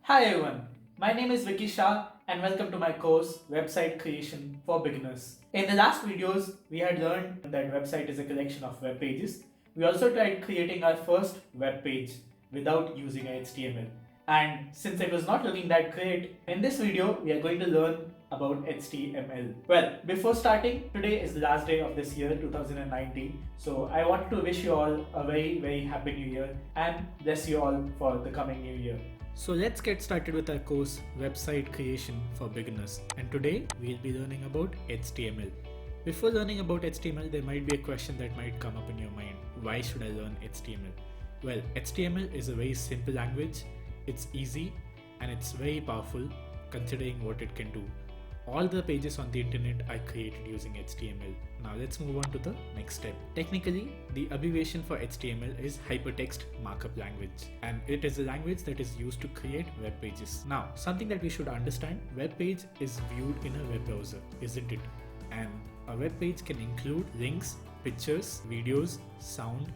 Hi everyone, my name is Vicky Shah and welcome to my course Website Creation for Beginners. In the last videos, we had learned that website is a collection of web pages. We also tried creating our first web page without using HTML. And since it was not looking that great, in this video we are going to learn about HTML. Well, before starting, today is the last day of this year 2019. So I want to wish you all a very happy new year and bless you all for the coming new year. So let's get started with our course Website Creation for Beginners, and today we'll be learning about HTML. Before learning about HTML, there might be a question that might come up in your mind. Why should I learn HTML? Well, HTML is a very simple language, it's easy and it's very powerful considering what it can do. All the pages on the internet are created using HTML. Now let's move on to the next step. Technically, the abbreviation for HTML is Hypertext Markup Language, and it is a language that is used to create web pages. Now, something that we should understand, web page is viewed in a web browser, isn't it? And a web page can include links, pictures, videos, sound,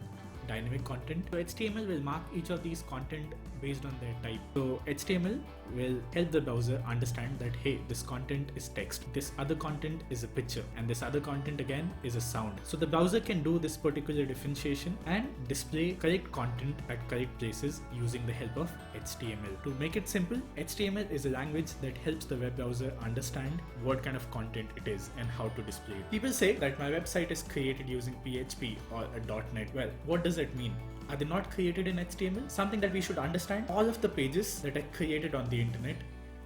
dynamic content. So HTML will mark each of these content based on their type. So HTML will help the browser understand that hey, this content is text, this other content is a picture, and this other content again is a sound. So the browser can do this particular differentiation and display correct content at correct places using the help of HTML. To make it simple, HTML is a language that helps the web browser understand what kind of content it is and how to display it. People say that my website is created using PHP or a .NET. Well, what does it mean? Are they not created in HTML? Something that we should understand, all of the pages that are created on the internet,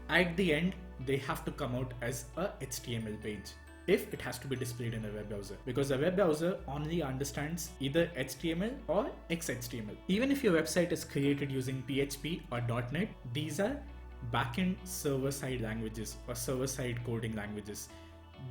at the end, they have to come out as a HTML page if it has to be displayed in a web browser, because a web browser only understands either HTML or XHTML. Even if your website is created using PHP or .NET, these are backend server-side languages or server-side coding languages.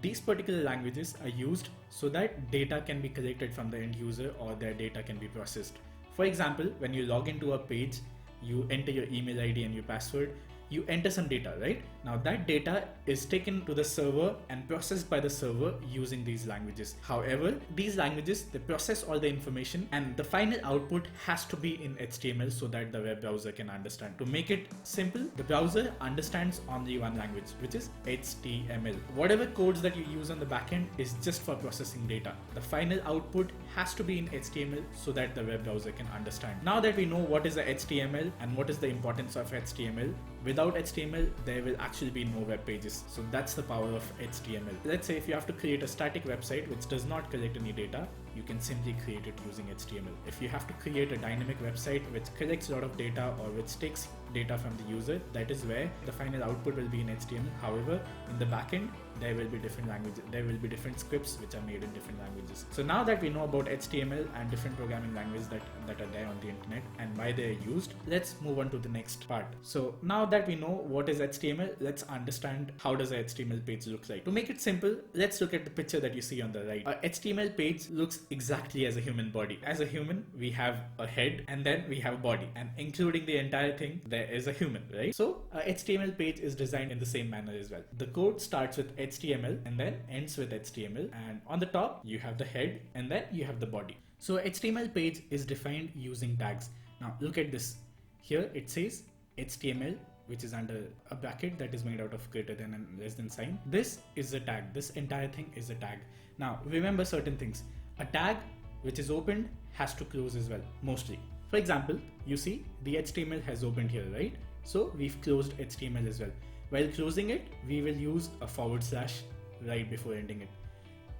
These particular languages are used so that data can be collected from the end user or their data can be processed. For example, when you log into a page, you enter your email ID and your password, you enter some data, right? Now that data is taken to the server and processed by the server using these languages. However, these languages, they process all the information and the final output has to be in HTML so that the web browser can understand. To make it simple, the browser understands only one language, which is HTML. Whatever codes that you use on the backend is just for processing data. The final output has to be in HTML so that the web browser can understand. Now that we know what is the HTML and what is the importance of HTML, without HTML, there will actually be no web pages. So that's the power of HTML. Let's say if you have to create a static website which does not collect any data, you can simply create it using HTML. If you have to create a dynamic website which collects a lot of data or which takes data from the user, that is where the final output will be in HTML. However, in the backend, there will be different languages, there will be different scripts which are made in different languages. So now that we know about HTML and different programming languages that are there on the internet and why they are used, let's move on to the next part. So now that we know what is HTML, let's understand how does a HTML page look like. To make it simple, let's look at the picture that you see on the right. A HTML page looks exactly as a human body. As a human, we have a head and then we have a body, and including the entire thing, there is a human, right? So a HTML page is designed in the same manner as well. The code starts with HTML and then ends with HTML, and on the top you have the head and then you have the body. So HTML page is defined using tags. Now look at this. Here it says HTML, which is under a bracket that is made out of greater than and less than sign. This is a tag. This entire thing is a tag. Now remember certain things. A tag which is opened has to close as well, mostly. For example, you see the HTML has opened here, right? So we've closed HTML as well. While closing it, we will use a / right before ending it.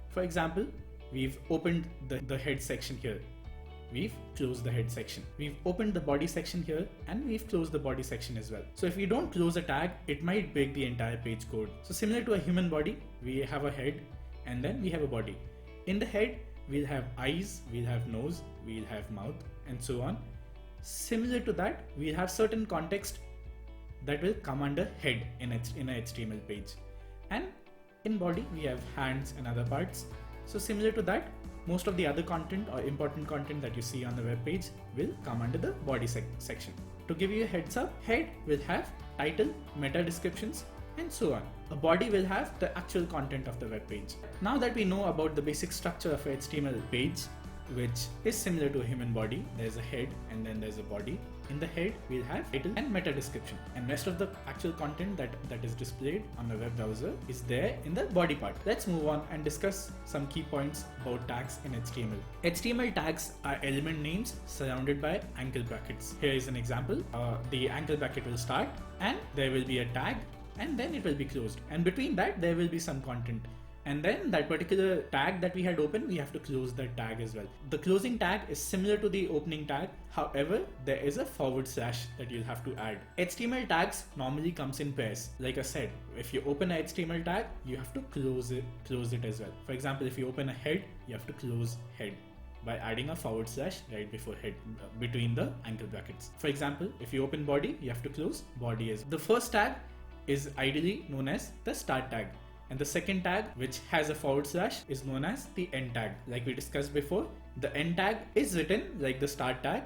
For example, we've opened the head section here. We've closed the head section. We've opened the body section here and we've closed the body section as well. So if we don't close a tag, it might break the entire page code. So similar to a human body, we have a head and then we have a body. In the head, we'll have eyes, we'll have nose, we'll have mouth, and so on. Similar to that, we'll have certain context that will come under head in a HTML page. And in body, we have hands and other parts. So similar to that, most of the other content or important content that you see on the web page will come under the body section. To give you a heads up, head will have title, meta descriptions, and so on. A body will have the actual content of the web page. Now that we know about the basic structure of a HTML page, which is similar to a human body. There's a head and then there's a body. In the head, we'll have title and meta description, and rest of the actual content that is displayed on the web browser is there in the body part. Let's move on and discuss some key points about tags in HTML. HTML tags are element names surrounded by angle brackets. Here is an example. The angle bracket will start and there will be a tag and then it will be closed, and between that there will be some content. And then that particular tag that we had opened, we have to close that tag as well. The closing tag is similar to the opening tag. However, there is a forward slash that you'll have to add. HTML tags normally comes in pairs. Like I said, if you open a HTML tag, you have to close it as well. For example, if you open a head, you have to close head by adding a forward slash right before head, between the angle brackets. For example, if you open body, you have to close body as well. The first tag is ideally known as the start tag. And the second tag, which has a forward slash, is known as the end tag. Like we discussed before, the end tag is written like the start tag,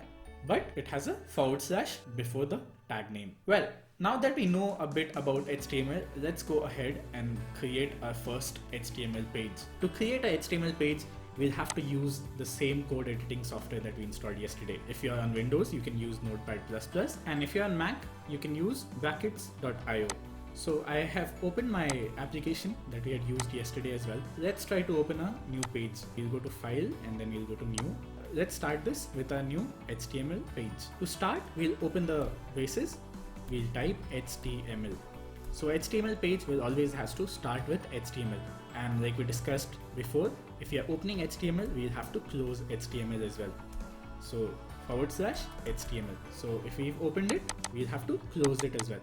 but it has a forward slash before the tag name. Well, now that we know a bit about HTML, let's go ahead and create our first HTML page. To create a HTML page, we'll have to use the same code editing software that we installed yesterday. If you're on Windows, you can use Notepad++, and if you're on Mac, you can use brackets.io. So I have opened my application that we had used yesterday as well. Let's try to open a new page. We'll go to File and then we'll go to New. Let's start this with a new HTML page. To start, we'll open the braces. We'll type HTML. So HTML page will always has to start with HTML. And like we discussed before, if you are opening HTML, we'll have to close HTML as well. So forward slash HTML. So if we've opened it, we'll have to close it as well.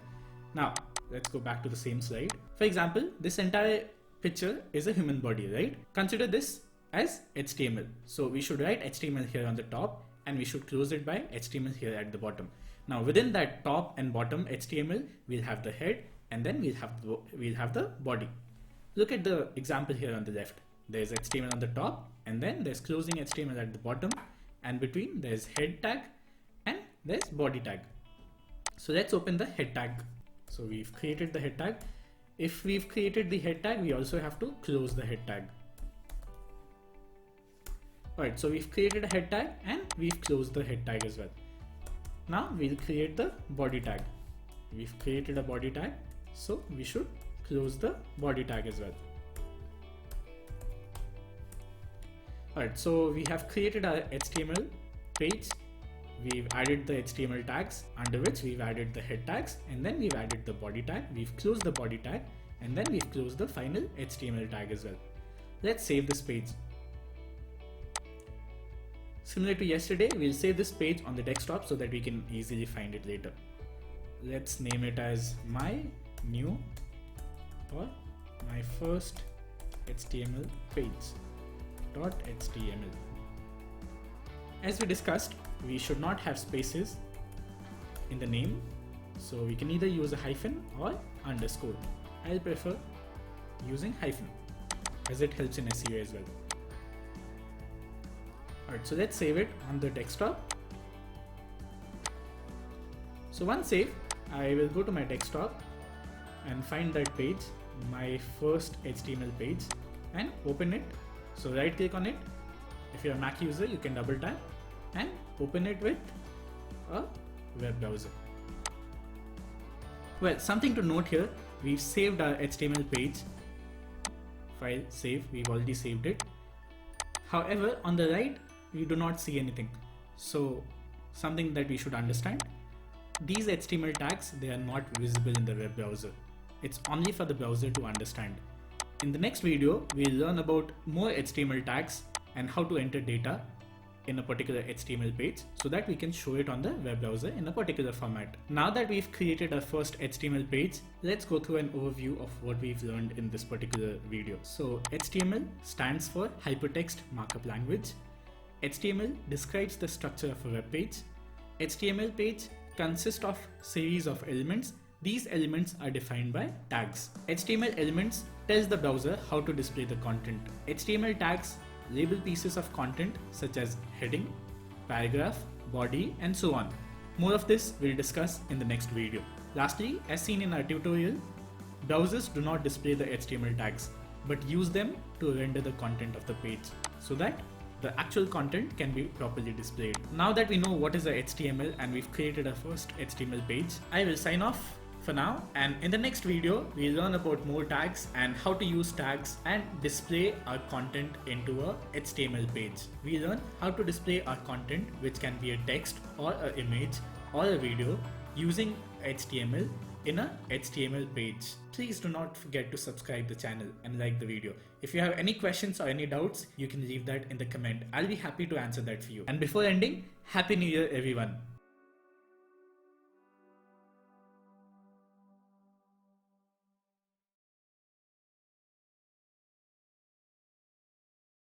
Now, let's go back to the same slide. For example, this entire picture is a human body, right? Consider this as HTML. So we should write HTML here on the top and we should close it by HTML here at the bottom. Now within that top and bottom HTML, we'll have the head and then we'll have the body. Look at the example here on the left. There's HTML on the top and then there's closing HTML at the bottom, and between there's head tag and there's body tag. So let's open the head tag. So we've created the head tag. If we've created the head tag, we also have to close the head tag. Alright, so we've created a head tag and we've closed the head tag as well. Now we'll create the body tag. We've created a body tag, so we should close the body tag as well. Alright, so we have created our HTML page. We've added the HTML tags, under which we've added the head tags, and then we've added the body tag. We've closed the body tag, and then we've closed the final HTML tag as well. Let's save this page. Similar to yesterday, we'll save this page on the desktop so that we can easily find it later. Let's name it as my new or my first HTML page.html. As we discussed, we should not have spaces in the name, so we can either use a hyphen or underscore. I'll prefer using hyphen as it helps in SEO as well. Alright, so let's save it on the desktop. So once saved, I will go to my desktop and find that page, my first HTML page, and open it. So right click on it. If you're a Mac user, you can double tap and open it with a web browser. Well, something to note here, we've saved our HTML page. File save, we've already saved it. However, on the right, we do not see anything. So something that we should understand, these HTML tags, they are not visible in the web browser. It's only for the browser to understand. In the next video, we'll learn about more HTML tags and how to enter data in a particular HTML page so that we can show it on the web browser in a particular format. Now that we've created our first HTML page, let's go through an overview of what we've learned in this particular video. So HTML stands for Hypertext Markup Language. HTML describes the structure of a web page. HTML page consists of series of elements. These elements are defined by tags. HTML elements tells the browser how to display the content. HTML tags label pieces of content such as heading, paragraph, body, and so on. More of this we'll discuss in the next video. Lastly, as seen in our tutorial, browsers do not display the HTML tags, but use them to render the content of the page so that the actual content can be properly displayed. Now that we know what is a HTML and we've created our first HTML page, I will sign off for now, and in the next video we'll learn about more tags and how to use tags and display our content into a HTML page. We learn how to display our content, which can be a text or an image or a video, using HTML in a HTML page. Please do not forget to subscribe the channel and like the video. If you have any questions or any doubts, you can leave that in the comment. I'll be happy to answer that for you. And before ending, Happy New Year everyone.